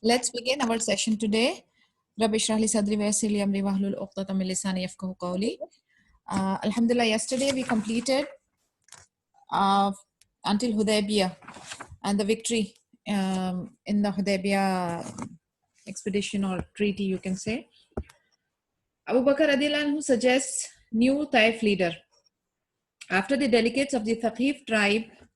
Let's begin our session today. Rabbi Shrah li sadri wa yassir li amri wahlul 'uqdatam min lisani yafqahu qawli. Alhamdulillah, yesterday we completed until Hudaybiyah and the victory in the Hudaybiyah expedition or treaty, you can say. Abu Bakr radiallahu anhu suggests new Taif leader. After the delegates of the Thaqif tribe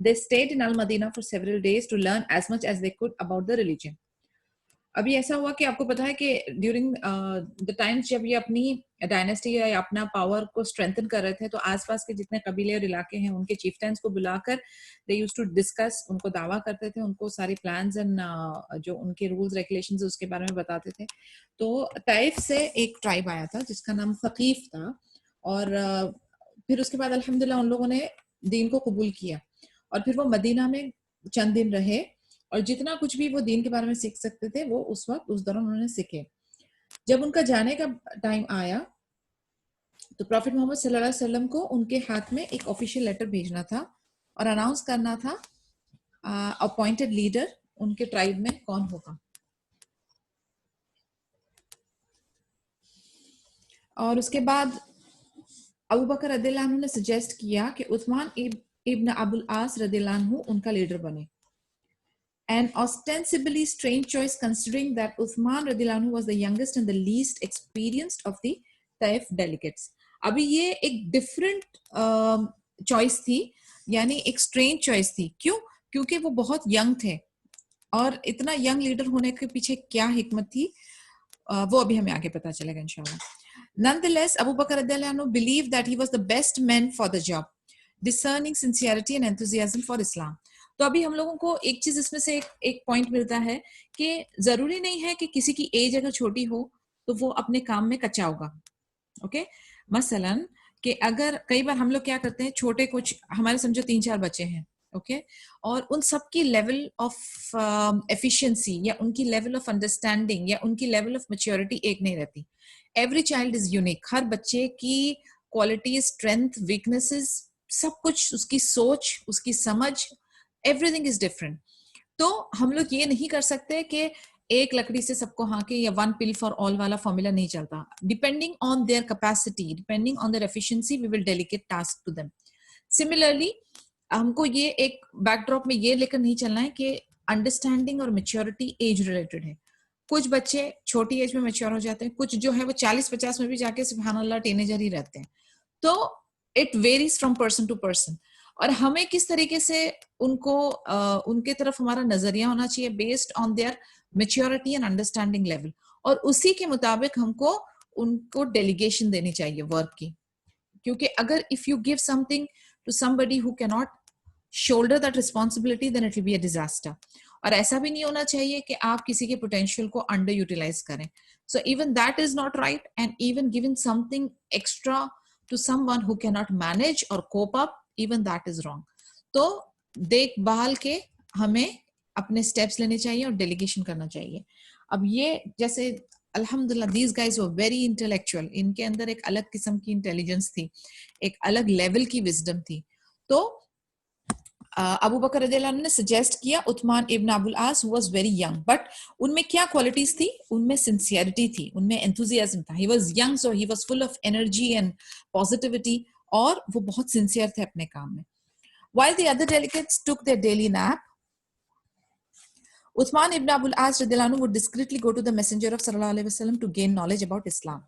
they stayed in Al-Madinah for several days to learn as much as they could about the religion. अभी ऐसा हुआ कि आपको पता है कि during the times जब ये अपनी डायनेस्टी या अपना पावर को स्ट्रेंथन कर रहे थे तो आसपास के जितने कबीले और इलाके हैं उनके चीफ्टेंस को बुलाकर दे यूज्ड टू डिस्कस, उनको दावा करते थे, उनको सारी प्लान्स एंड जो उनके रूल्स रेगुलेशंस उसके बारे में बताते थे. तो ताइफ से एक ट्राइब आया था जिसका नाम थकीफ था और फिर उसके बाद अल्हम्दुलिल्लाह उन लोगों ने दीन को कबूल किया और फिर वो मदीना में चंद दिन रहे और जितना कुछ भी वो दीन के बारे में सीख सकते थे वो उस वक्त उस दौरान उन्होंने सीखे. जब उनका जाने का टाइम आया तो प्रॉफिट मोहम्मद सल्लल्लाहु अलैहि वसल्लम को उनके हाथ में एक ऑफिशियल लेटर भेजना था और अनाउंस करना था अपॉइंटेड लीडर उनके ट्राइब में कौन होगा. और उसके बाद अबू बकर रदियल्लाहु अन्हु ने सजेस्ट किया कि उस्मान इब्न अबुल आस रदियल्लाहु अन्हु उनका लीडर बने. An ostensibly strange choice considering that Uthman radiallahu anhu was the youngest and the least experienced of the Taif delegates. अभी ये एक different choice थी, यानी एक strange choice थी. क्यों? क्योंकि वो बहुत young थे और इतना young leader होने के पीछे क्या हिकमत थी वो अभी हमें आगे पता चलेगा इंशाल्लाह. Nonetheless, Abu Bakr radiallahu anhu believed that he was the best man for the job, discerning sincerity and enthusiasm for Islam. तो अभी हम लोगों को एक चीज इसमें से एक पॉइंट मिलता है कि जरूरी नहीं है कि किसी की एज अगर छोटी हो तो वो अपने काम में कच्चा होगा. ओके, मसलन कि अगर कई बार हम लोग क्या करते हैं, छोटे कुछ हमारे समझो 3-4 बच्चे हैं, ओके, और उन सब की लेवल ऑफ एफिशिएंसी या उनकी लेवल ऑफ अंडरस्टैंडिंग या उनकी लेवल ऑफ मैच्योरिटी एक नहीं रहती. Every child is unique. हर बच्चे की क्वालिटीज, स्ट्रेंथ, वीकनेसेस, सब कुछ, उसकी सोच, उसकी समझ, एवरीथिंग इज डिफरेंट. तो हम लोग ये नहीं कर सकते कि एक लकड़ी से सबको हाके या वन पिल फॉर ऑल वाला फॉर्मूला नहीं चलता. Depending on their capacity, depending on their efficiency, we will delegate task to them. Similarly हमको ये एक बैकड्रॉप में ये लेकर नहीं चलना है कि अंडरस्टैंडिंग और मैच्योरिटी एज रिलेटेड है. कुछ बच्चे छोटी एज में मैच्योर हो जाते हैं, कुछ जो है वो 40-50 में भी जाके सुभानअल्लाह टीनेजर ही रहते हैं. तो it varies from person to person और हमें किस तरीके से उनको उनके तरफ हमारा नजरिया होना चाहिए based on their maturity and understanding level और उसी के मुताबिक हमको उनको डेलीगेशन देनी चाहिए वर्क की. क्योंकि अगर if you give something to somebody who can not shoulder that responsibility then it will be a disaster. और ऐसा भी नहीं होना चाहिए कि आप किसी के पोटेंशियल को अंडर यूटिलाइज करें. So even that is not right and even giving something extra to someone who cannot manage or cope up, even that is wrong. तो देखभाल के हमें अपने स्टेप्स लेने चाहिए और डेलीगेशन करना चाहिए. अब ये जैसे अल्हम्दुलिल्लाह these guys were very intellectual, इनके अंदर एक अलग किस्म की इंटेलिजेंस थी, एक अलग लेवल की विजडम थी. तो अबू बकर रज़ियल्लाहु अन्हु ने सजेस्ट किया Usman ibn Abul Aas, who was very young, but उनमें क्या क्वालिटीज थी? उनमें सिंसियरिटी थी, उनमें एंथुसियाज्म था. He was young, so he was full of energy and positivity और वो बहुत सिंसियर थे अपने काम में. While the other delegates took their daily nap, Uthman ibn Abul As radiallahu anhu would discreetly go to the Messenger of Sallallahu Alaihi Wasallam to gain knowledge about Islam.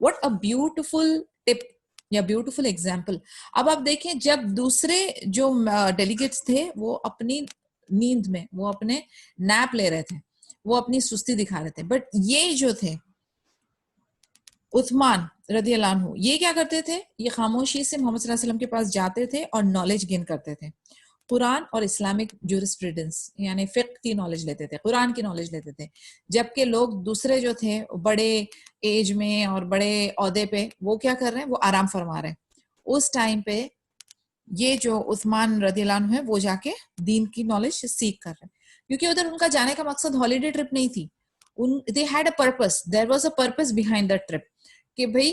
What a beautiful tip या beautiful example. अब आप देखें, जब दूसरे जो delegates थे वो अपनी नींद में, वो अपने नैप ले रहे थे, वो अपनी सुस्ती दिखा रहे थे, बट ये जो थे उस्मान रदियल्लाहु अन्हु, ये क्या करते थे? ये खामोशी से मोहम्मद सल्लल्लाहु अलैहि वसल्लम के पास जाते थे और नॉलेज गेन करते थे. कुरान और इस्लामिक ज्यूरिस्प्रूडेंस यानी फिक्र की नॉलेज लेते थे, कुरान की नॉलेज लेते थे. जबकि लोग दूसरे जो थे बड़े एज में और बड़े ओहदे पे, वो क्या कर रहे हैं? वो आराम फरमा रहे हैं. उस टाइम पे ये जो उस्मान रदियल्लाहु अन्हु है वो जाके दीन की नॉलेज सीख कर रहे हैं, क्योंकि उधर उनका जाने का मकसद हॉलीडे ट्रिप नहीं थी. They had a purpose, there was a purpose behind that trip कि भाई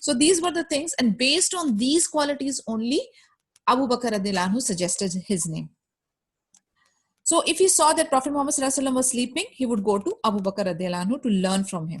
So these were the things, and based on these qualities only Abu Bakr radiallahu anhu suggested his name. So if he saw that Prophet Muhammad sallallahu alaihi wasallam was sleeping, he would go to Abu Bakr radiallahu anhu to learn from him.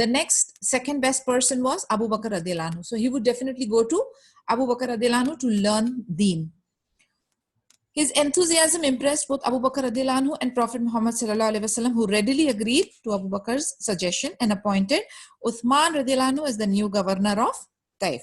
The next second best person was Abu Bakr radiallahu anhu. So he would definitely go to Abu Bakr radiallahu anhu to learn deen. His enthusiasm impressed both Abu Bakr radiallahu anhu and Prophet Muhammad sallallahu alaihi wasallam, who readily agreed to Abu Bakr's suggestion and appointed Uthman radiallahu anhu as the new governor of Taif.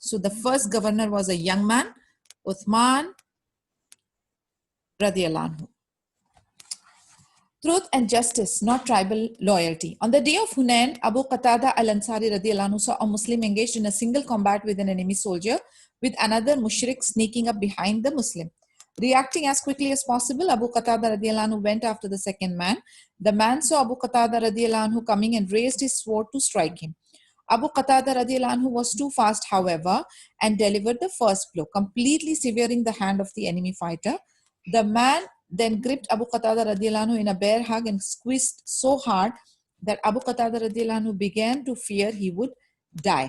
so the first governor was a young man, Uthman radiallahu anhu. Truth and justice, not tribal loyalty. On the day of Hunain, Abu Qatada al-Ansari radiallahu anhu saw a Muslim engaged in a single combat with an enemy soldier, with another mushrik sneaking up behind the Muslim. Reacting as quickly as possible, Abu Qatada radiallahu anhu went after the second man. The man saw Abu Qatada radiallahu anhu coming and raised his sword to strike him. Abu Qatada radiallahu anhu was too fast, however, and delivered the first blow, completely severing the hand of the enemy fighter. The man then gripped Abu Qatada radiallahu anhu in a bear hug and squeezed so hard that Abu Qatada radiallahu anhu began to fear he would die.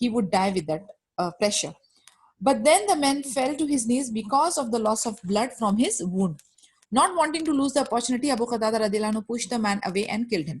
he would die with that pressure. But then the man fell to his knees because of the loss of blood from his wound. Not wanting to lose the opportunity, Abu Qatada radiallahu anhu pushed the man away and killed him.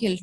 killed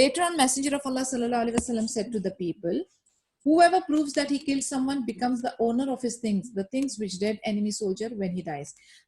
Later on, Messenger of Allah sallallahu alaihi wasallam said to the people, whoever proves that he killed someone becomes the owner of his things, the things which dead enemy soldier when he dies.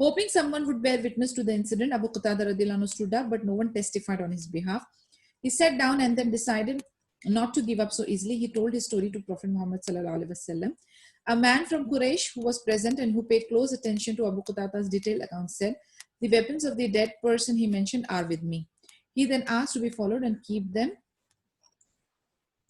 Hoping someone would bear witness to the incident, Abu Qatada radiallahu anhu stood up, but no one testified on his behalf. He sat down and then decided not to give up so easily. He told his story to Prophet Muhammad sallallahu alaihi wasallam. A man from Quraysh who was present and who paid close attention to Abu Qatada's detailed account said, the weapons of the dead person he mentioned are with me. He then asked to be followed and keep them.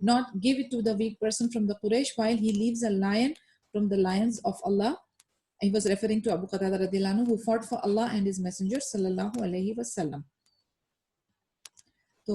not give it to the weak person from the Quraysh while he leaves a lion from the lions of Allah. He was referring to Abu Qatada radiallahu anhu, who fought for Allah and his messenger sallallahu alayhi wasallam. So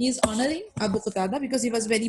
he is honoring Abu Qatada because he was very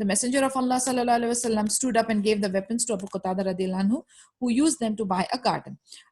The messenger of Allah sallallahu alaihi wasallam stood up and gave the weapons to Abu Qatada radhiyallahu anhu, who used them to buy a garden.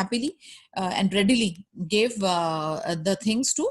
happily and readily gave the things to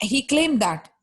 he claimed that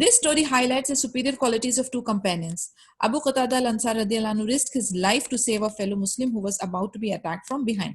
This story highlights the superior qualities of two companions. Abu Qatada al-Ansari radiyallahu anhu risked his life to save a fellow Muslim who was about to be attacked from behind.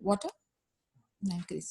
water increase.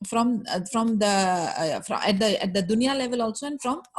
from the at the dunya level also and from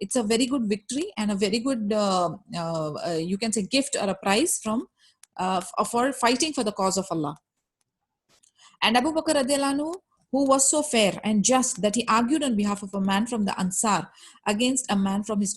it's a very good victory and a very good you can say gift or a prize from for fighting for the cause of Allah. And Abu Bakr radiallahu anhu, who was so fair and just that he argued on behalf of a man from the Ansar against a man from his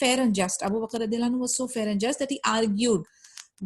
fair and just, Abu Bakr radiallahu anhu was so fair and just that he argued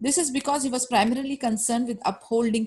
This is because he was primarily concerned with upholding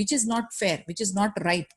which is not fair, which is not right.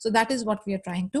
So that is what we are trying to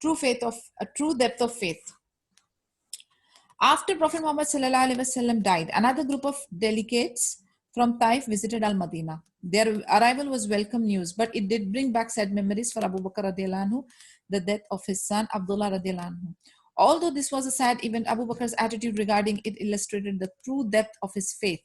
True depth of faith. After Prophet Muhammad sallallahu alaihi wasallam died, another group of delegates from Taif visited Al-Madinah. Their arrival was welcome news, but it did bring back sad memories for Abu Bakr radiallahu anhu, the death of his son Abdullah radiallahu anhu. Although this was a sad event, Abu Bakr's attitude regarding it illustrated the true depth of his faith.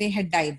they had died.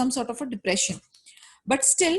some sort of a depression. But still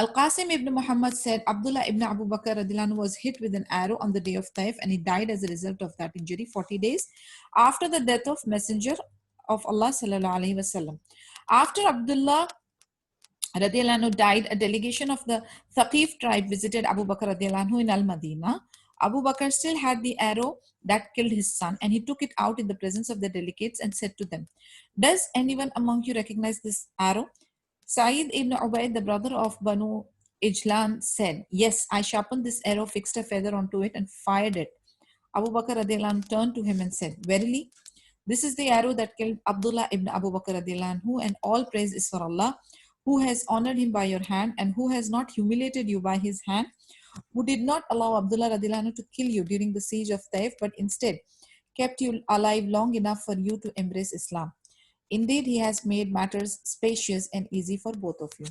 Al-Qasim ibn Muhammad said Abdullah ibn Abu Bakr radiallahu anhu was hit with an arrow on the day of Taif and he died as a result of that injury 40 days after the death of Messenger of Allah sallallahu alaihi wasallam. After Abdullah radiallahu anhu died, a delegation of the Thaqif tribe visited Abu Bakr radiallahu anhu in Al-Madinah. Abu Bakr still had the arrow that killed his son and he took it out in the presence of the delegates and said to them, "Does anyone among you recognize this arrow?" Sa'id ibn Ubayd, the brother of Banu Ijlan, said, "Yes, I sharpened this arrow, fixed a feather onto it and fired it." Abu Bakr radiallahu anhu turned to him and said, "Verily, this is the arrow that killed Abdullah ibn Abu Bakr radiallahu anhu, and all praise is for Allah, who has honored him by your hand and who has not humiliated you by his hand, who did not allow Abdullah radiallahu anhu to kill you during the siege of Taif, but instead kept you alive long enough for you to embrace Islam. Indeed, he has made matters spacious and easy for both of you."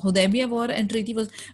Hudaybiyah war and treaty was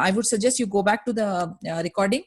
I would suggest you go back to the recording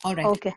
alright Okay.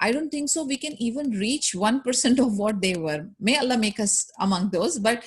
I don't think so we can even reach 1% of what they were. May Allah make us among those. But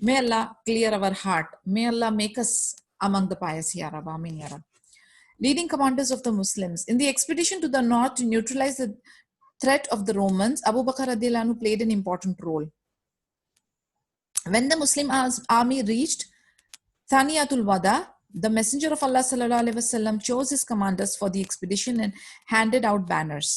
May Allah clear our heart. May Allah make us among the pious, Ya Rab. Amin, Ya Rab. Leading commanders of the Muslims. In the expedition to the north to neutralize the threat of the Romans, Abu Bakr radiallahu anhu played an important role. When the Muslim army reached Thaniyatul Wada, the Messenger of Allah sallallahu alaihi wasallam chose his commanders for the expedition and handed out banners.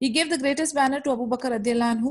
He gave the greatest banner to Abu Bakr radiyallahu anhu,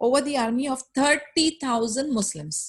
Over the army of 30,000 Muslims.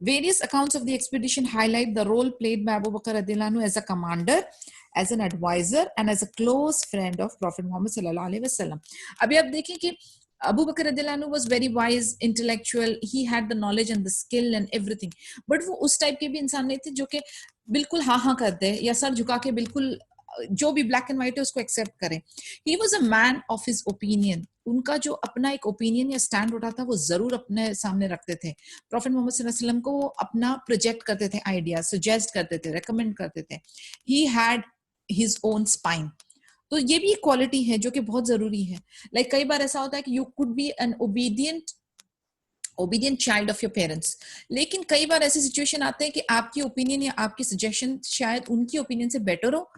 Various accounts of the expedition highlight the role played by Abu Bakr radiallahu anhu as a commander, as an advisor, and as a close friend of Prophet Muhammad sallallahu alaihi wasallam. अभी आप देखें कि Abu Bakr radiallahu anhu was very wise, intellectual, he had the knowledge and the skill and everything, but वो उस type के भी इंसान नहीं थे जो कि बिल्कुल हाँ हाँ कर दे या सर झुका के बिल्कुल जो भी ब्लैक एंड व्हाइट है उसको एक्सेप्ट करें. He was a man of his opinion. उनका जो अपना एक ओपिनियन या स्टैंड होता था वो जरूर अपने सामने रखते थे. प्रॉफेट मोहम्मद सल्लल्लाहु अलैहि वसल्लम को वो अपना प्रोजेक्ट करते थे, आइडिया सजेस्ट करते थे, रेकमेंड करते थे. He had his own spine. तो ये भी क्वालिटी है जो कि बहुत जरूरी है. लाइक कई बार ऐसा होता है कि you could be N obedient child of your parents, लेकिन कई बार ऐसे सिचुएशन आते हैं कि आपकी ओपिनियन या आपकी सजेशन शायद उनकी ओपिनियन से बेटर हो,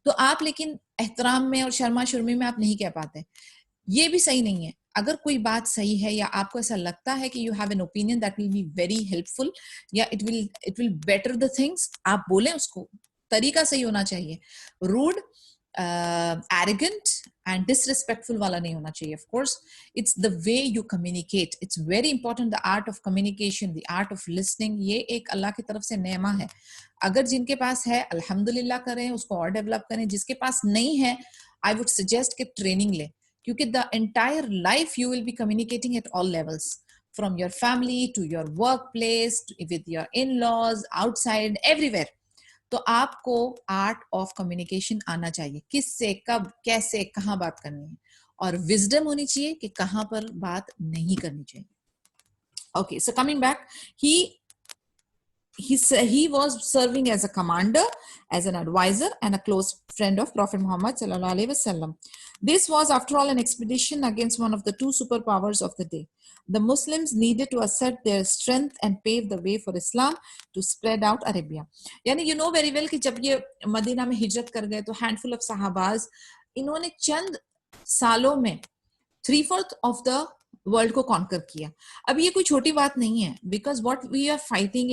तो आप लेकिन एहतराम में और शर्मा शुरमी में आप नहीं कह पाते. ये भी सही नहीं है. अगर कोई बात सही है या आपको ऐसा लगता है कि you have an opinion that will be very helpful या it will better the things, आप बोलें. उसको तरीका सही होना चाहिए. रूड, arrogant and disrespectful वाला नहीं होना चाहिए. Of course, it's the way you communicate. It's very important. The art of communication, the art of listening, ये एक अल्लाह की तरफ से नेमा है. अगर जिनके पास है अल्हम्दुलिल्लाह करें, उसको और डेवलप करें. जिसके पास नहीं है, I would suggest कि ट्रेनिंग ले, क्योंकि the entire life you will be communicating at all levels, from your family to your workplace, with your in-laws, outside, everywhere. तो आपको आर्ट ऑफ कम्युनिकेशन आना चाहिए. किससे, कब, कैसे, कहाँ बात करनी है, और विजडम होनी चाहिए कि कहाँ पर बात नहीं करनी चाहिए. Okay, so coming back, he was serving as a commander, as an advisor, and a close friend of Prophet Muhammad sallallahu alaihi wasallam. This was, after all, an expedition against one of the two superpowers of the day. The Muslims needed to assert their strength and pave the way for Islam to spread out Arabia. यानी you know very well कि जब ये Medina में हिजरत कर गए तो handful of sahabas, इन्होंने चंद सालों में 3/4 of the वर्ल्ड को कॉन्कर किया. अब ये कोई छोटी बात नहीं है, because what we are fighting,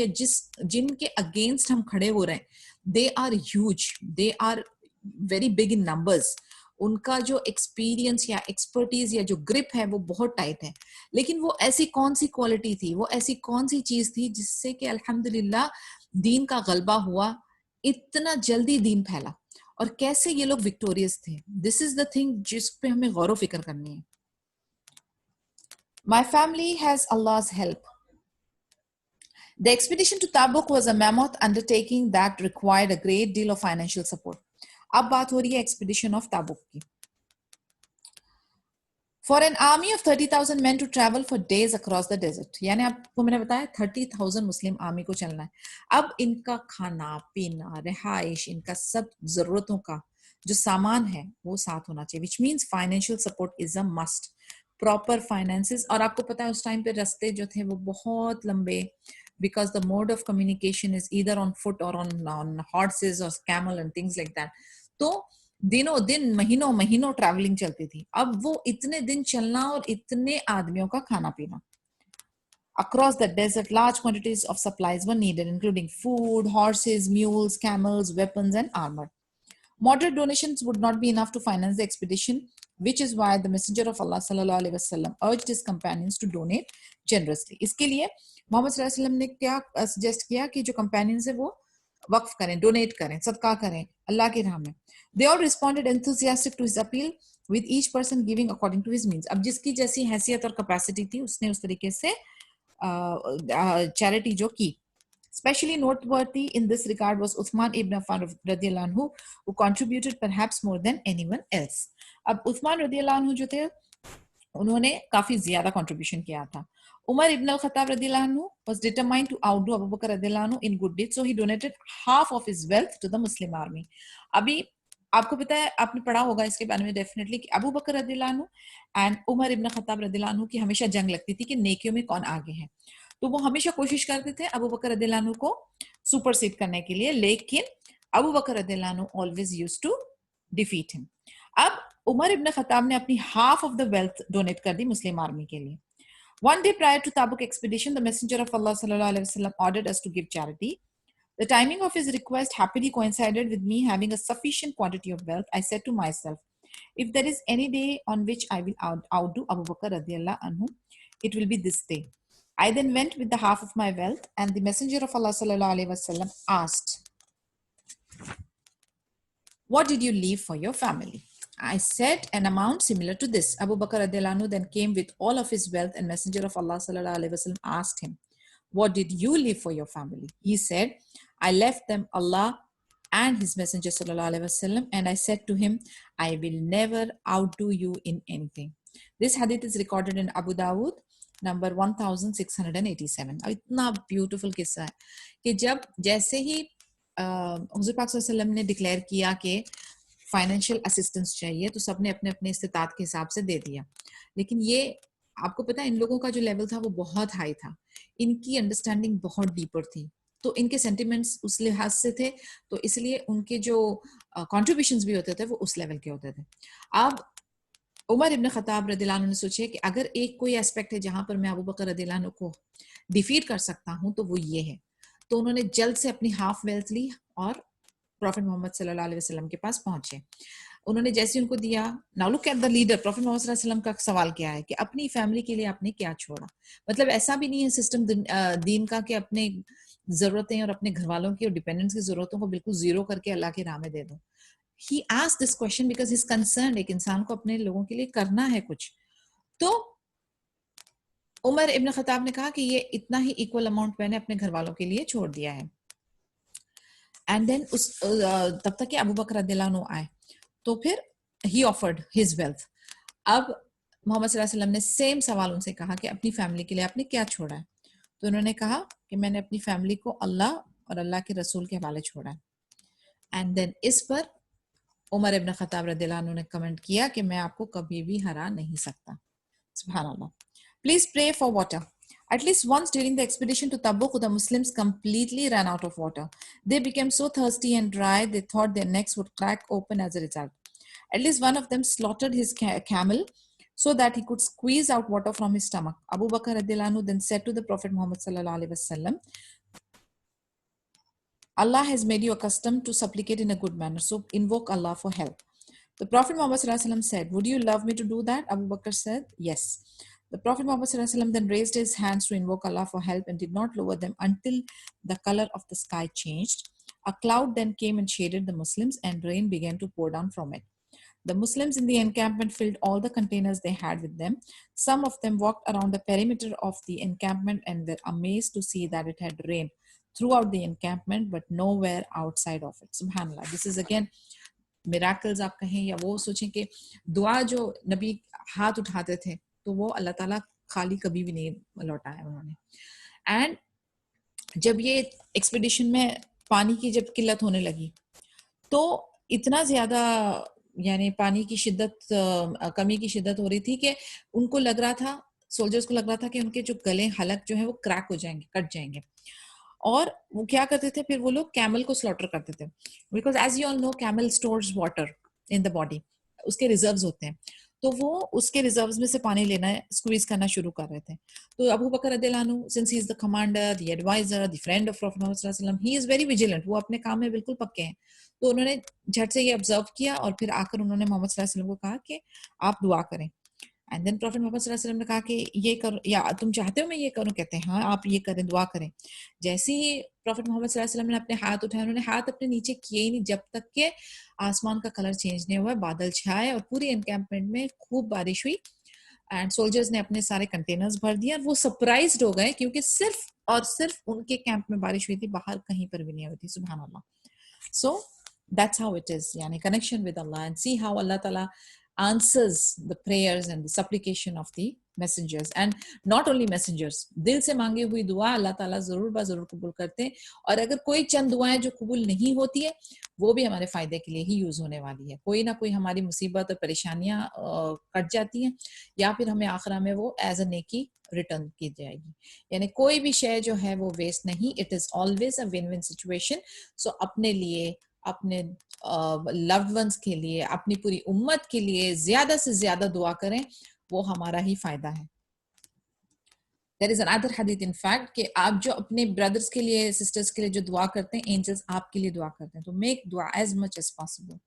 जिनके अगेंस्ट हम खड़े हो रहे हैं, they are huge, they are very big in numbers. उनका जो एक्सपीरियंस या एक्सपर्टीज या जो ग्रिप है वो बहुत टाइट है. लेकिन वो ऐसी कौन सी क्वालिटी थी, वो ऐसी कौन सी चीज थी जिससे कि अल्हम्दुलिल्लाह दीन का गलबा हुआ, इतना जल्दी दीन फैला, और कैसे ये लोग विक्टोरियस थे. दिस इज द थिंग जिस पे हमें गौर फिक्र करनी है. My family has Allah's help. The expedition to Tabuk was a mammoth undertaking that required a great deal of financial support. अब बात हो रही है expedition of Tabuk की. For an army of 30,000 men to travel for days across the desert, यानी आपको मैंने बताया 30,000 मुस्लिम आर्मी को चलना है. अब इनका खाना पीना, रिहाइश, इनका सब जरूरतों का जो सामान है वो साथ होना चाहिए, which means financial support is a must. Proper finances. और आपको पता है उस टाइम पे रास्ते जो थे वो बहुत लंबे, because the mode of communication is either on foot और ऑन हॉर्सेस और camel and things like that. तो दिनों दिन, महीनों महीनों ट्रैवलिंग चलती थी. अब वो इतने दिन चलना और इतने आदमियों का खाना पीना. Across the desert, large quantities of supplies were needed, including food, horses, mules, camels, weapons, and armor. Moderate donations would not be enough to finance the expedition, which is why the Messenger of Allah sallallahu alaihi wasallam urged his companions to donate generously. इसके लिए मोहम्मद सल्लल्लाहु अलैहि वसल्लम ने क्या suggest किया कि जो companions है वो वक्फ करें, डोनेट करें, सदका करें अल्लाह की राह में. They all responded enthusiastic to his appeal, with each person giving according to his means. अब जिसकी जैसी हैसियत और कैपेसिटी थी उसने उस तरीके से चैरिटी जो की. Especially noteworthy in this regard was Uthman ibn Affan radiyallahu anhu, who contributed perhaps more than anyone else. अब Uthman radiyallahu anhu जो थे उन्होंने काफी ज्यादा कंट्रीब्यूशन किया था. Umar ibn al-Khattab radiyallahu anhu was determined to outdo Abu Bakr radiyallahu anhu in good deeds, so he donated half of his wealth to the Muslim army. अभी आपको पता है, आपने पढ़ा होगा इसके बारे में डेफिनेटली कि अबू बकर रदियल्लाहु अन्हु एंड उमर इब्न खत्ताब रदियल्लाहु अन्हु की हमेशा जंग लगती थी कि नेकियों में कौन आगे है. तो वो हमेशा कोशिश करते थे अबू बकर रदियल्लाहु अन्हु को सुपरसीड करने के लिए, लेकिन अबू बकर रदियल्लाहु अन्हु always used to defeat him. अब उमर इब्न खत्ताब ने अपनी half of the wealth donate कर दी मुस्लिम आर्मी के लिए. One day prior to Tabuk expedition, the Messenger of Allah sallallahu alaihi wasallam ordered us to give charity. The timing of his request happily coincided with me having a sufficient quantity of wealth. I said to myself, if there is any day on which I will outdo Abu Bakr radiallahu anhu, it will be this day. I then went with the half of my wealth, and the Messenger of Allah sallallahu alaihi wasallam asked, what did you leave for your family? I said an amount similar to this. Abu Bakr radiallahu anhu then came with all of his wealth, and Messenger of Allah sallallahu alaihi wasallam asked him, what did you leave for your family? He said, I left them Allah and his Messenger sallallahu alaihi wasallam, and I said to him, I will never outdo you in anything. This hadith is recorded in Abu Dawood, number 1687. इतना beautiful किस्सा है कि जब जैसे ही हुजूर पाक सल्लल्लाहु अलैहि वसल्लम ने डिक्लेयर किया कि फाइनेंशियल असिस्टेंस चाहिए तो सबने अपने अपने इस्तिताअत के हिसाब से दे दिया, लेकिन ये आपको पता है इन लोगों का जो लेवल था वो बहुत हाई था, इनकी अंडरस्टैंडिंग बहुत डीपर थी, तो इनके सेंटिमेंट्स उस लिहाज से थे, तो इसलिए उनके जो कॉन्ट्रीब्यूशंस भी होते थे वो उस लेवल के होते थे. अब उमर इब्न खत्ताब रदियल्लाहु अन्हु ने सोचे कि अगर एक कोई एस्पेक्ट है जहां पर मैं अबू बकर रदियल्लाहु अन्हु को डिफीट कर सकता हूं तो वो ये है. तो उन्होंने जल्द से अपनी हाफ वेल्थ ली और प्रॉफिट मोहम्मद सल्लल्लाहु अलैहि वसल्लम के पास पहुंचे. उन्होंने जैसे उनको दिया, now look at the leader, prophet Muhammad सल्लल्लाहु अलैहि वसल्लम का सवाल क्या है कि अपनी फैमिली के लिए आपने क्या छोड़ा. मतलब ऐसा भी नहीं है सिस्टम दीन का कि अपने जरूरतें और अपने घर वालों की और डिपेंडेंट्स की जरूरतों को बिल्कुल जीरो करके अल्लाह की राह में दे दो. He asked this question because he's concerned, एक इंसान को अपने लोगों के लिए करना है कुछ. तो उमर इब्न खत्ताब ने कहा कि ये इतना ही इक्वल अमाउंट मैंने अपने घर वालों के लिए छोड़ दिया है. एंड देन उस तब तक कि अबू बकर रदियल्लाहु अन्हु आए तो फिर ही ऑफर्ड हिज वेल्थ. अब मोहम्मद सल्लल्लाहु अलैहि वसल्लम ने सेम सवाल उनसे कहा कि अपनी फैमिली के लिए आपने क्या छोड़ा है. तो उन्होंने कहा कि मैंने अपनी फैमिली को अल्लाह और अल्लाह के रसूल के हवाले छोड़ा है. एंड देन इस पर उमर इब्न खत्ताब रदियल्लाहु अन्हु ने कमेंट किया कि मैं आपको कभी भी हरा नहीं सकता. सुभान अल्लाह. Please pray for water. At least once during the expedition to Tabuk, the Muslims completely ran out of water. They became so thirsty and dry, they thought their necks would crack open as a result. At least one of them slaughtered his camel so that he could squeeze out water from his stomach. Abu Bakr radiallahu anhu then said to the Prophet Muhammad sallallahu alaihi wasallam, Allah has made you accustomed to supplicate in a good manner, so invoke Allah for help. The Prophet Muhammad sallallahu alaihi wasallam said, would you love me to do that? Abu Bakr said, yes. The Prophet Muhammad sallallahu alaihi wasallam then raised his hands to invoke Allah for help and did not lower them until the color of the sky changed. A cloud then came and shaded the Muslims, and rain began to pour down from it. The Muslims in the encampment filled all the containers they had with them. Some of them walked around the perimeter of the encampment and were amazed to see that it had rained throughout the encampment but nowhere outside of it. Subhanallah. This is again miracles आप कहें या वो सोचें कि दुआ जो नबी हाथ उठाते थे तो वो अल्लाह ताला खाली कभी भी नहीं लौटाया उन्होंने. एंड जब ये एक्सपीडिशन में पानी की जब किल्लत होने लगी तो इतना ज्यादा यानी पानी की शिद्दत कमी की शिद्दत हो रही थी कि उनको लग रहा था, सोल्जर्स को लग रहा था कि उनके जो गले हलक जो है वो क्रैक हो जाएंगे, कट जाएंगे. और वो क्या करते थे फिर वो लोग कैमल को स्लॉटर करते थे, because as you all know camel stores water in the body, उसके रिजर्व्स होते हैं, तो वो उसके रिजर्व्स में से पानी लेना स्क्वीज करना शुरू कर रहे थे. तो अबू बकर रदियल्लाहु अन्हु, since he is the commander, the adviser, the friend of prophet Muhammad सल्लल्लाहु अलैहि वसल्लम, ही इज वेरी विजिलेंट, वो अपने काम में बिल्कुल पक्के हैं. तो उन्होंने झट से ये ऑब्जर्व किया और फिर आकर उन्होंने मोहम्मद सल्लल्लाहु अलैहि वसल्लम को कहा कि आप दुआ करें. एंड देन प्रॉफेट मोहम्मद सल्लल्लाहु अलैहि वसल्लम ने कहा कि ये करो या तुम चाहते हो मैं ये करूं, कहते हैं हाँ आप ये करें, दुआ करें. जैसे ही प्रॉफेट मोहम्मद सल्लल्लाहु अलैहि वसल्लम ने अपने हाथ उठाए, उन्होंने हाथ अपने नीचे किए ही नहीं जब तक के आसमान का कलर चेंज नहीं हुआ, बादल छाए और पूरी एनकैम्पमेंट में खूब बारिश हुई. एंड सोल्जर्स ने अपने सारे कंटेनर्स भर दिए और वो सरप्राइज्ड हो गए क्योंकि सिर्फ और सिर्फ उनके कैंप में बारिश हुई थी, बाहर कहीं पर भी नहीं हुई थी. सुभान अल्लाह. सो that's how it is, yani connection with Allah, and see how Allah Ta'ala answers the prayers and the supplication of the messengers, and not only messengers, दिल से मांगी हुई दुआ अल्लाह ताला जरूर बा जरूर कबूल करते हैं. और अगर कोई चंद दुआएं जो कबूल नहीं होती है वो भी हमारे फायदे के लिए ही यूज होने वाली है. कोई ना कोई हमारी मुसीबत और परेशानियां कट जाती हैं या फिर हमें आखिरा में वो एज अ नेकी रिटर्न की जाएगी. यानी कोई भी शय जो है वो वेस्ट नहीं, it is always a win win situation. So अपने लिए, अपने लव्ड वंस के लिए, अपनी पूरी उम्मत के लिए ज्यादा से ज्यादा दुआ करें, वो हमारा ही फायदा है. There is another hadith in fact कि आप जो अपने ब्रदर्स के लिए, सिस्टर्स के लिए जो दुआ करते हैं, एंजल्स आपके लिए दुआ करते हैं. तो make dua as much as possible.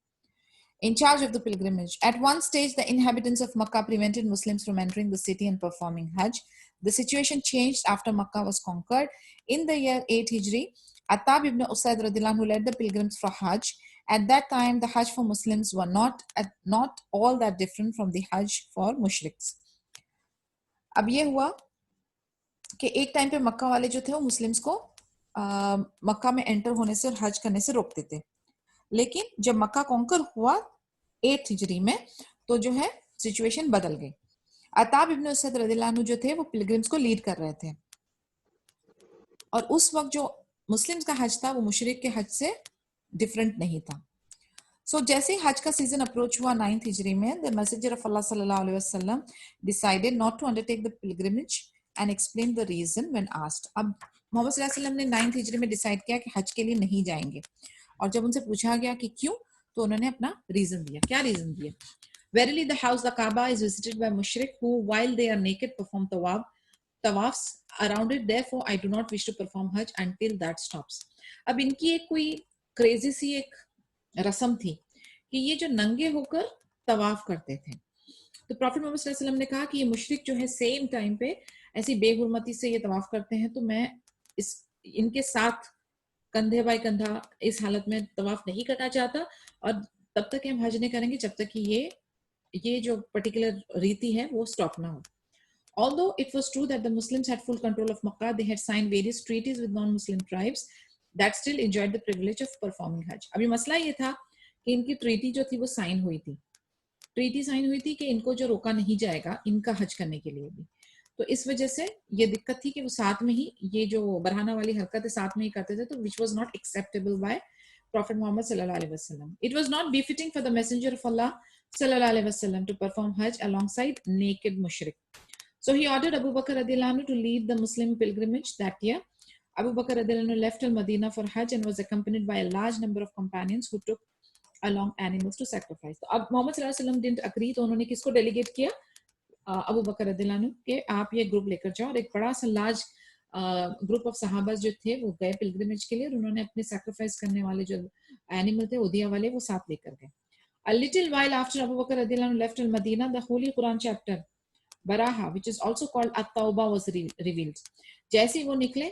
In charge of the pilgrimage. At one stage, the inhabitants of Makkah prevented Muslims from entering the city and performing Hajj. The situation changed after Makkah was conquered. In the year 8 Hijri, Attab ibn Usaid radhiyallahu anhu led the pilgrims for Hajj. At that time, the Hajj for Muslims were not all that different from the Hajj for mushriks. अब ये हुआ कि एक time पे मक्का वाले जो थे वो मुस्लिम्स को मक्का में एंटर होने से और हज करने से रोकते थे, लेकिन जब मक्का कॉन्कर हुआ 8 हिजरी में तो जो है सिचुएशन बदल गई. अताब इब्न उसैद रदियल्लाहु अन्हु जो थे वो पिलग्रिम्स को लीड कर रहे थे, और उस वक्त जो मुस्लिम्स का हज था वो मुशरिक के हज से डिफरेंट नहीं था. सो जैसे ही हज का सीजन अप्रोच हुआ 9th हिजरी में, द मैसेंजर ऑफ अल्लाह सल्लल्लाहु अलैहि वसल्लम decided not to undertake the pilgrimage and explain the reason when asked. अब मोहम्मद सल्लल्लाहु अलैहि वसल्लम ने 9th हिजरी में डिसाइड किया कि हज के लिए नहीं जाएंगे, और जब उनसे पूछा गया कि क्यों, तो उन्होंने अपना रीजन दिया. क्या रीजन दिया? Verily the house, the Kaaba, is visited by mushrik who, while they are naked, perform tawafs around it. Therefore, I do not wish to perform Hajj until that stops. अब इनकी एक कोई crazy सी एक रस्म थी कि ये जो नंगे होकर तवाफ करते थे, तो प्रॉफिट मोहम्मद सल्लल्लाहु अलैहि वसल्लम ने कहा कि ये मुशरिक जो है सेम टाइम पे ऐसी बेहुरमती से ये तवाफ करते हैं, तो मैं इनके साथ कंधे बाय कंधा इस हालत में तवाफ नहीं करना चाहता, और तब तक हम हज नहीं करेंगे जब तक कि ये जो पर्टिकुलर रीति है वो स्टॉप ना हो. Although it was true that the Muslims had full control of Makkah, they had signed various treaties with non-Muslim tribes that still enjoyed the privilege of performing Hajj. अभी मसला ये था कि इनकी ट्रीटी जो थी वो साइन हुई थी कि इनको जो रोका नहीं जाएगा इनका हज करने के लिए भी. तो इस वजह से ये दिक्कत थी कि वो साथ में ही ये जो बरहाना वाली हरकत है साथ में ही करते थे, तो which was not acceptable by Prophet Muhammad sallallahu alaihi wasallam. It was not befitting for the messenger of Allah sallallahu alaihi wasallam to perform Hajj alongside naked mushrik. So he ordered Abu Bakr radhiyallahu anhu to lead the Muslim pilgrimage that year. Abu Bakr radhiyallahu anhu left al-Madinah for Hajj and was accompanied by a large number of companions who took along animals to sacrifice. तो अब मोहम्मद सल्लल्लाहु अलैहि वसल्लम didn't agree, तो उन्होंने किसको delegate किया? अबू बकर रदियल्लाहु अन्हु के आप ये ग्रुप लेकर जाओ, और एक बड़ा सा लार्ज ग्रुप ऑफ सहाबा जो थे वो गए पिलग्रिमेज के लिए, और उन्होंने अपने सैक्रिफाइस करने वाले जो एनिमल थे उदिया वाले वो साथ लेकर गए. A little while after Abu Bakr radiallahu anhu left al-Madinah, the Holy Quran chapter Baraha, which is also called At-Tawbah, was revealed. जैसे वो निकले,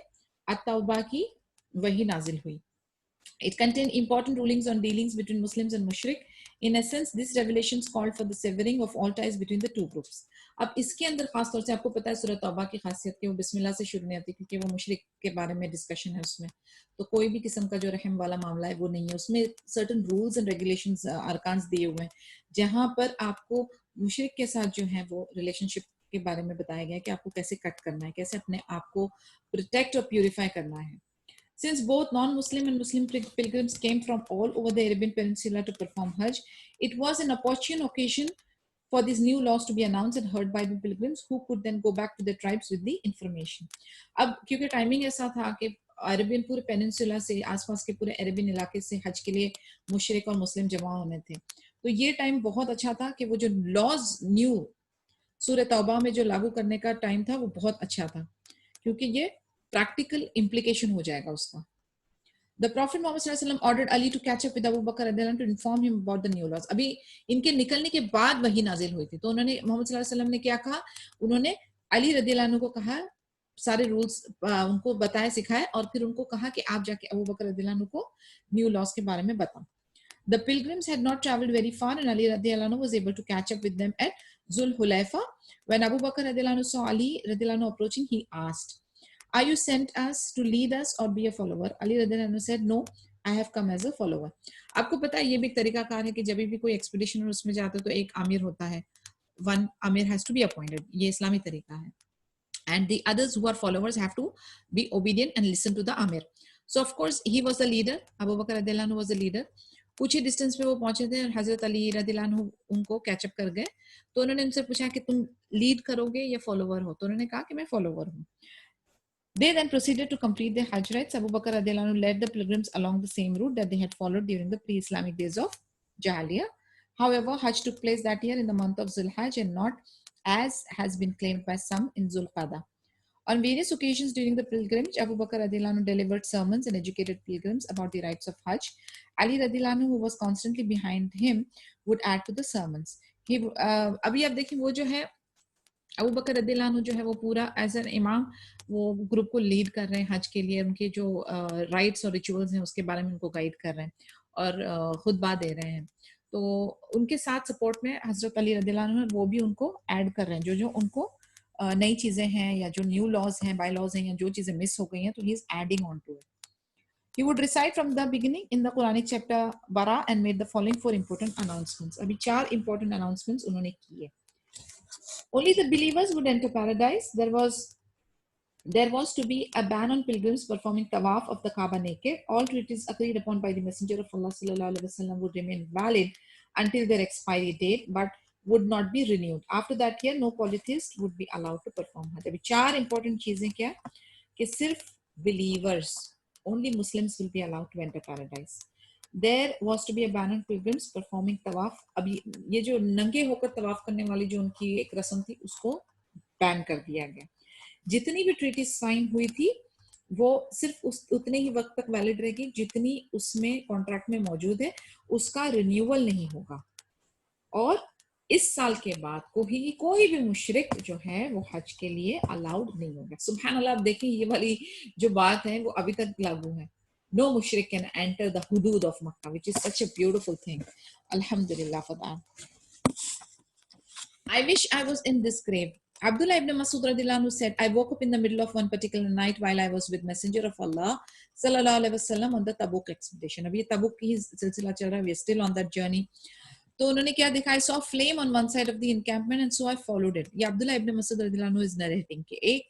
At-Tawbah की वही नाजिल हुई. It contained important rulings on dealings between Muslims and Mushrik. In essence, these revelations called for the severing of all ties between the two groups. अब इसके अंदर खास तौर से आपको पता है सूरह तौबा की खासियत कि वो बिस्मिल्लाह से शुरू नहीं होती, क्योंकि वो मुशरिक के बारे में डिस्कशन है उसमें, तो कोई भी किस्म का जो रहम वाला मामला है वो नहीं है. उसमें सर्टेन रूल्स एंड रेगुलेशंस अरकान्स दिए हुए हैं, जहां पर आपको मुशरिक के साथ जो है वो रिलेशनशिप के बारे में बताया गया है कि आपको कैसे कट करना है, कैसे अपने आप को प्रोटेक्ट और प्यूरिफाई करना है. Since both non-Muslim and Muslim pilgrims came from all over the Arabian Peninsula to perform Hajj, it was an opportune occasion for these new laws to be announced and heard by the pilgrims, who could then go back to their tribes with the information. अब क्योंकि timing ऐसा था कि Arabian पूरे peninsula से आसपास के पूरे अरेबियन इलाके से हज के लिए मुशरिक और मुस्लिम जमा होने थे, तो ये टाइम बहुत अच्छा था कि वो जो लॉज न्यू सूरह तौबा में जो लागू करने का टाइम था वो बहुत अच्छा था, क्योंकि ये practical implication हो जाएगा उसका. The Prophet Muhammad sallallahu alaihi wasallam ordered Ali to catch up with Abu Bakr radhiyallahu anhu to inform him about the new laws. अभी इनके निकलने के बाद वही नाजिल हुई थी, तो उन्होंने मोहम्मद सल्लल्लाहु अलैहि वसल्लम ने क्या कहा, उन्होंने अली रदियल्लाहु अन्हु को कहा, सारे रूल्स उनको बताए सिखाए, और फिर उनको कहा कि आप जाके अबू बकर रदियल्लाहु अन्हु को न्यू लॉज के बारे में बताओ. The pilgrims had not traveled very far, and Ali radiallahu anhu was able to catch up with them at Zul Hulayfa. When Abu Bakr radiallahu anhu saw Ali radiallahu anhu approaching, he asked, "Are you sent us to lead us or be a follower?" Ali radiallahu anhu said, "No, I have come as a follower." आपको पता है ये भी एक तरीकाकार है कि जब भी कोई एक्सपीडिशन उसमें जाता है तो एक आमिर होता है, one amir has to be appointed. ये इस्लामी तरीका है, and the others who are followers have to be obedient and listen to the amir. So of course he was the leader. Abu Bakr radiallahu anhu was the leader. कुछ ही distance पे वो पहुंचे थे और हजरत अली रदियल्लाहु अन्हु उनको कैचअप कर गए, तो उन्होंने उनसे पूछा कि तुम लीड करोगे या फॉलोवर हो, तो उन्होंने कहा कि मैं फॉलोवर हूँ. They then proceeded to complete their Hajj rites. Abu Bakr radiallahu anhu led the pilgrims along the same route that they had followed during the pre-Islamic days of Jahiliyyah. However, Hajj took place that year in the month of Zulhajj and not, as has been claimed by some, in Zulqa'dah. On various occasions during the pilgrimage, Abu Bakr radiallahu anhu delivered sermons and educated pilgrims about the rites of Hajj. Ali radiallahu anhu, who was constantly behind him, would add to the sermons. अभी आप देखिए वो जो है अबू बकर रदियल्लाहु अन्हु जो है वो पूरा एज एन इमाम वो ग्रुप को लीड कर रहे हैं हज के लिए, उनके जो राइट्स और रिचुअल्स हैं उसके बारे में उनको गाइड कर रहे हैं और खुतबा दे रहे हैं. तो उनके साथ सपोर्ट में हजरत अली रदियल्लाहु अन्हु वो भी उनको ऐड कर रहे हैं, जो जो उनको नई चीजें हैं या जो न्यू लॉज हैं, बाय लॉज हैं, या जो चीजें मिस हो गई हैं, तो he is adding on to it. He would recite from the beginning in the Quranic chapter Bara and made the following 4 important announcements. अभी 4 important announcements उन्होंने किए. Only the believers would enter paradise. There was to be a ban on pilgrims performing tawaf of the Kaaba naked. All treaties agreed upon by the Messenger of Allah sallallahu alaihi wasallam would remain valid until their expiry date, but would not be renewed. After that year, no polytheist would be allowed to perform Hajj. अभी 4 important चीजें क्या कि सिर्फ believers, only Muslims will be allowed to enter paradise. There was to be a ban on pilgrims performing tawaf. अभी ये जो नंगे होकर तवाफ करने वाली जो उनकी एक रस्म थी उसको बैन कर दिया गया. जितनी भी ट्रीटी साइन हुई थी वो सिर्फ उतने ही वक्त तक वैलिड रहेगी जितनी उसमें कॉन्ट्रैक्ट में मौजूद है, उसका रिन्यूअल नहीं होगा. और इस साल के बाद कोई भी मुशरिक जो है वो हज के लिए अलाउड नहीं होगा. सुभान अल्लाह. आप देखें ये वाली जो बात है वो अभी तक लागू है. No mushrik can enter the hudud of Makkah, which is such a beautiful thing. Alhamdulillah for that. I wish I was in this grave. Abdullah ibn Masud radhiyallahu anhu said, I woke up in the middle of one particular night while I was with Messenger of Allah sallallahu alaihi wasallam on the Tabuk expedition. अभी ये Tabuk की सिलसिला चल रहा है. We are still on that journey. तो उन्होंने क्या देखा? I saw flame on one side of the encampment and so I followed it. ये Abdullah ibn Masud radhiyallahu anhu is narrating कि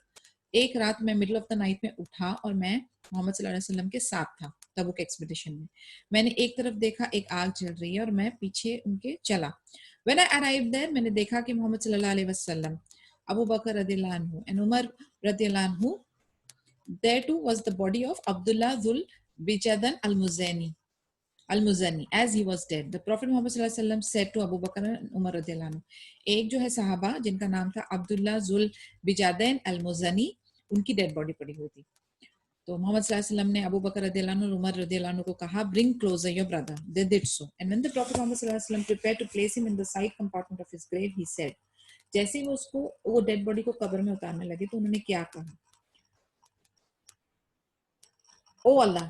एक रात मैं मिडिल ऑफ द नाइट में उठा और मैं मोहम्मद सल्लल्लाहु अलैहि वसल्लम के साथ था तबुक एक्सपीडिशन में. मैंने एक तरफ देखा एक आग जल रही है और मैं पीछे उनके चला. When I arrived there, मैंने देखा कि मोहम्मद सल्लल्लाहु अलैहि वसल्लम, Abu Bakr radhiyallahu anhu and Umar radhiyallahu anhu, there too was the body of Abdullah Dhul Bijadan al-Muzani as he was dead. The Prophet Muhammad sallallahu alaihi wasallam said to Abu Bakr and Umar radhiyallahu anhu, एक जो है सहाबा जिनका नाम था अब्दुल्ला जुल बिजादैन अल-मुज़नी, उनकी dead body पड़ी हुई थी. तो मोहम्मद सल्लल्लाहु अलैहि वसल्लम ने अबू बकर रदियल्लाहु अन्हु और उमर रदियल्लाहु अन्हु को कहा, bring closer your brother. They did so. And when the Prophet Muhammad sallallahu alaihi wasallam prepared to place him in the side compartment of his grave, he said, जैसे ही वो डेड बॉडी को कब्र में उतारने लगे तो उन्होंने क्या कहा? Oh Allah,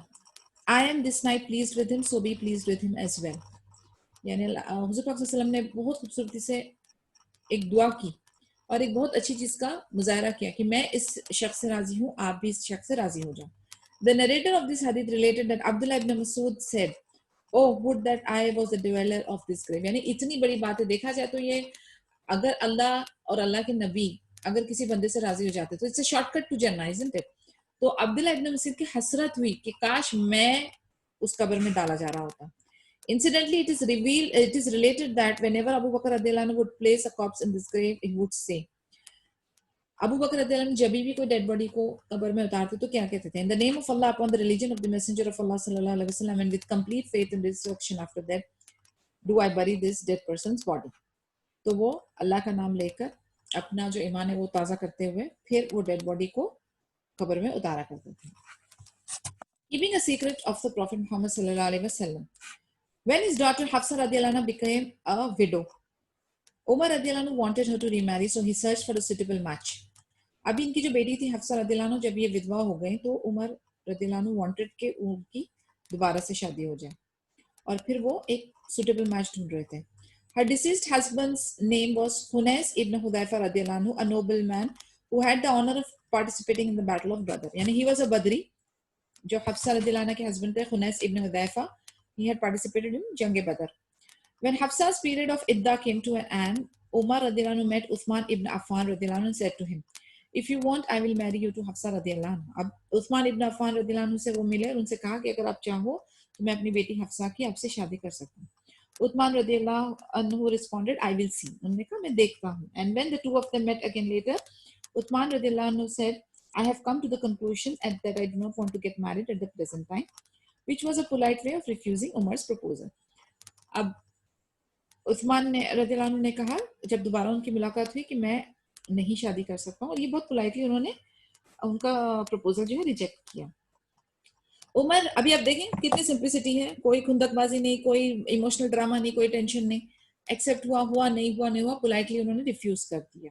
I am this night pleased with him, so be pleased with him as well. यानी हुज़ूर पाक सल्लल्लाहु अलैहि वसल्लम ने बहुत खूबसूरती से एक दुआ की और एक बहुत अच्छी चीज का मुजाहरा किया कि मैं इस शख्स से राजी हूँ, आप भी इस शख्स से राजी हो जाओ. The narrator of this hadith related that Abdullah ibn Masud said, "Oh, would that I was the dweller of this grave." यानी इतनी बड़ी बात है. देखा जाए तो ये अगर अल्लाह और अल्लाह के नबी अगर किसी बंदे से राजी हो जाते तो इट्स अ शॉर्टकट टू जन्नत, isn't it? तो अब्दुल्ला इब्न मसूद की हसरत हुई कि काश मैं उस कब्र में डाला जा रहा होता. Incidentally, it is related that whenever Abu Bakr radhiyallahu anhu would place a corpse in this grave, he would say, Abu Bakr radhiyallahu anhu जब भी कोई डेड बॉडी को कब्र में उतारते तो क्या कहते थे? In the name of Allah, upon the religion of the Messenger of Allah sallallahu alaihi wasallam, and with complete faith in the resurrection after that, do I bury this dead person's body. तो वो अल्लाह का नाम लेकर अपना जो ईमान है वो ताज़ा करते हुए फिर वो डेड बॉडी को कब्र में उतारा करते थे. Keeping a secret of the Prophet Muhammad sallallahu alaihi wasallam. When his daughter Hafsa radhiyallahu anha became a widow, Umar radhiyallahu anhu wanted her to remarry, so he searched for a suitable match. अभी इनकी जो बेटी थी हफ्सा रदियल्लाहु अन्हा, जब ये विधवा हो गई तो उमर रदियल्लाहु अन्हु वांटेड कि उनकी दोबारा से शादी हो जाए और फिर वो एक suitable match ढूंढ रहे थे. Her deceased husband's name was Hunais ibn Hudayfa radhiyallahu anhu, a nobleman who had the honor of participating in the Battle of Badr. यानी he was a Badri. जो हफ्सा रदियल्लाहु अन्हा के husband थे Hunais ibn Hudayfa, he had participated in Jang Badr. When Hafsa's period of idda came to an end, Umar radhiyallahu anhu met Uthman ibn Affan radhiyallahu anhu and said to him, if you want, I will marry you to Hafsa radhiyallahu anhu. अब उस्मान इब्न अफ़ान रदियल्लाहु अन्हु से वो मिले और उनसे कहा कि अगर आप चाहो तो मैं अपनी बेटी हफ्सा की आपसे शादी कर सकता हूँ. उस्मान रदियल्लाहु अन्हु responded, I will see. उन्होंने कहा मैं देखता हूँ. And when the two of them met again later, Uthman radiallahu anhu said, I have come to the conclusion that I do not want to get married at the present time, which was a polite way of refusing Umar's proposal. अब उस्मान ने रदियल्लाहु अन्हु ने कहा जब दोबारा उनकी मुलाकात हुई कि मैं नहीं शादी कर सकता हूँ, और ये बहुत पोलाइटली उन्होंने उनका प्रपोजल जो है रिजेक्ट किया. उमर, अभी आप देखें कितनी सिंप्लिसिटी है, कोई खुंदकबाजी नहीं, कोई इमोशनल ड्रामा नहीं, कोई टेंशन नहीं, एक्सेप्ट हुआ नहीं हुआ, पोलाइटली उन्होंने रिफ्यूज कर दिया.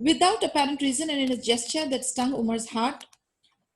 Without apparent reason and in a gesture that stung Umar's heart,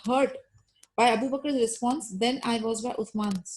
hurt by Abu Bakr's response than I was by Uthman's.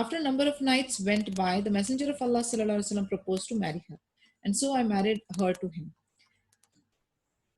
after a number of nights went by, the messenger of Allah sallallahu alaihi wasallam proposed to marry her, and so I married her to him.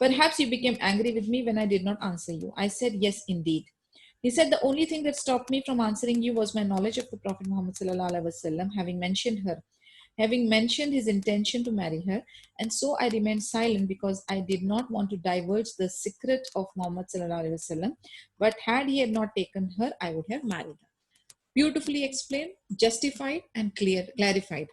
Perhaps you became angry with me when I did not answer you. I said yes indeed. He said the only thing that stopped me from answering you was my knowledge of the Prophet Muhammad sallallahu alaihi wasallam, having mentioned his intention to marry her, and so I remained silent because I did not want to divulge the secret of Muhammad sallallahu alaihi wasallam. But had he had not taken her, I would have married her. Beautifully explained, justified and clarified.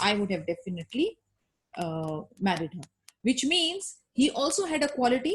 I would have definitely married her. Which means he also had a quality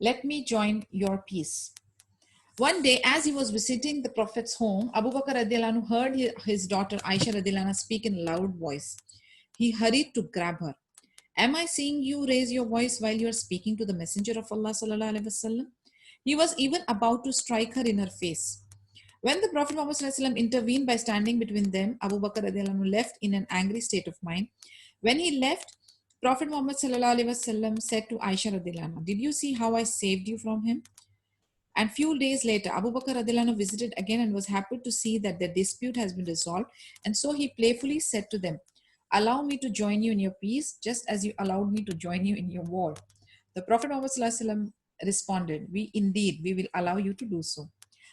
Let me join your peace. One day, as he was visiting the Prophet's home, Abu Bakr radiallahu anhu heard his daughter Aisha radiallahu anha speak in a loud voice. He hurried to grab her. Am I seeing you raise your voice while you are speaking to the Messenger of Allah sallallahu alaihi wasallam? He was even about to strike her in her face. When the Prophet Muhammad sallallahu alaihi wasallam intervened by standing between them, Abu Bakr radiallahu anhu left in an angry state of mind. When he left, Prophet Muhammad sallallahu alaihi wasallam said to Aisha radiallahu anha, did you see how I saved you from him? And few days later, Abu Bakr radiallahu anhu visited again and was happy to see that their dispute has been resolved. And so he playfully said to them, allow me to join you in your peace, just as you allowed me to join you in your war. The Prophet Muhammad sallallahu alaihi wasallam responded, we will allow you to do so.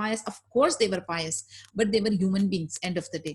pious, of course they were pious, but they were human beings end of the day.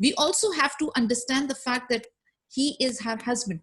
we also have to understand the fact that he is her husband.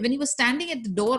when he was standing at the door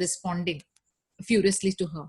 responding furiously to her.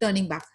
turning back.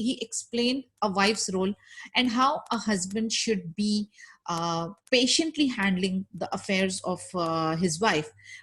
he explained a wife's role and how a husband should be patiently handling the affairs of his wife.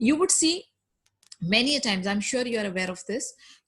You would see many a times, I'm sure you are aware of this,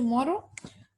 tomorrow.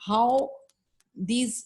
how these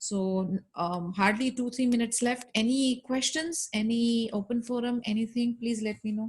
So hardly 2-3 minutes left. Any questions, any open forum, anything, please let me know.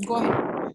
Go ahead.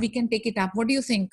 we can take it up. What do you think?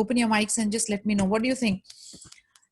open your mics and just let me know. What do you think?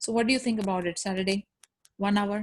So what do you think about it? Saturday 1 hour.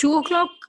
2 o'clock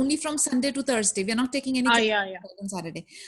only from Sunday to Thursday. We are not taking any class on Saturday.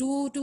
2 to